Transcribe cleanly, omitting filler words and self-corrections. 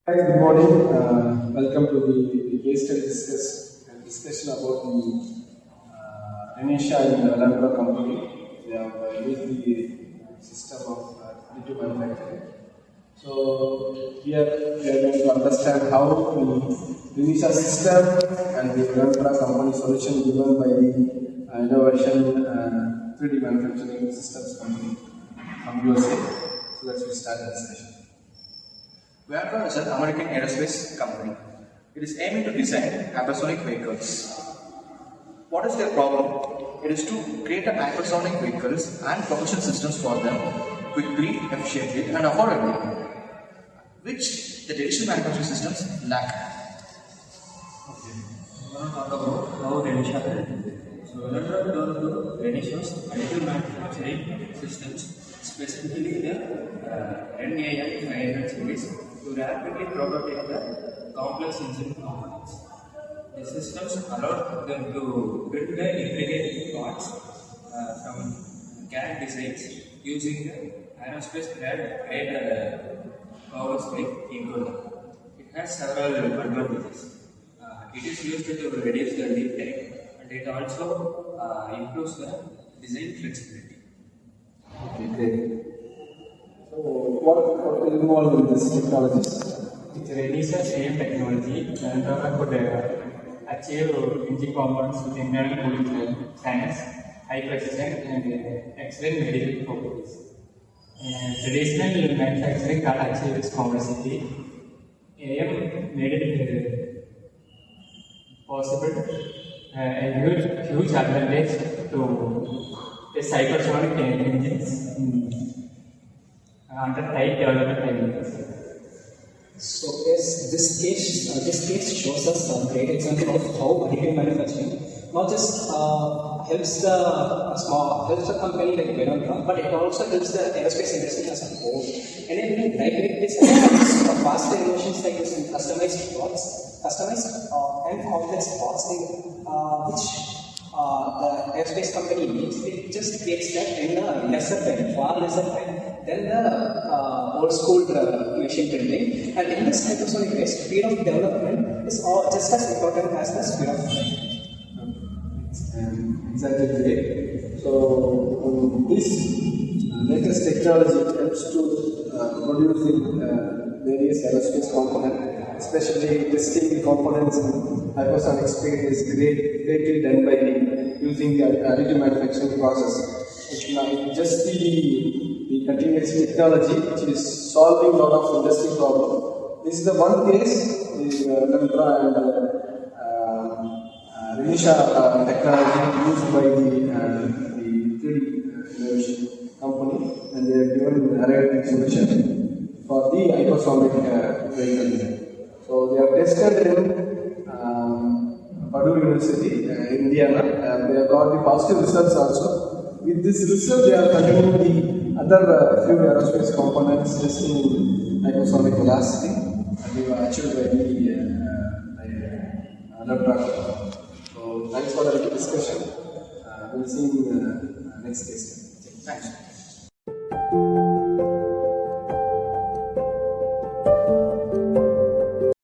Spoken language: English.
Hi, good morning. Welcome to the case study discussion about the Renishaw and Velontra company. They have used the system of additive manufacturing. So here we are going to understand how the Renishaw system and the Velontra company solution given by the innovation 3D manufacturing systems company from USA. So let's start the discussion. Velontra is an American aerospace company. It is aiming to design hypersonic vehicles. What is their problem? It is to create a hypersonic vehicles and propulsion systems for them quickly, efficiently and affordably, which the traditional manufacturing systems lack. Okay. We are going to talk about how Renishaw can do it. So Velontra will do Renishaw's additive manufacturing systems, specifically the RenAM 500 series, to rapidly prototype the complex engine components. The systems allow them to build the intricate parts from CAD designs using the Aerospace grade powers like encoder. It has several advantages. It is used to reduce the lead time, and it also improves the design flexibility. Okay, great. So, what is involved in this technology? It's Renishaw same technology. Velontra could achieve engine components with internal cooling fans, high precision, and excellent medical properties. Traditional manufacturing can't achieve this complexity. AM made it possible, a huge advantage to test hypersonic engines under tight development timelines. So yes, this case shows us a great example of how additive manufacturing not just helps the company like Velontra, but it also helps the aerospace industry as a whole. Enabling lightweight designs for faster innovations like using customized and complex parts which the aerospace company needs. It just creates that in a far lesser time than the old school machine printing. And in this hypersonic race, speed of development is just as important as the speed of flight. Exactly great. So this latest technology helps to produce the various aerospace components, especially testing the components in hypersonic speed is greatly done by using the additive manufacturing process. It's not just the continuous technology which is solving a lot of industry problems. This is the one case in Velontra and Renishaw technology used by the 3D innovation company, and they have given a solution for the hypersonic vehicle. So they have tested in Purdue University, Indiana, and they have got the positive results also. With this result, they are continuing the other few aerospace components testing hypersonic velocity, and they were achieved by the Velontra. So thanks for the discussion. We'll see you in the next case. Thanks.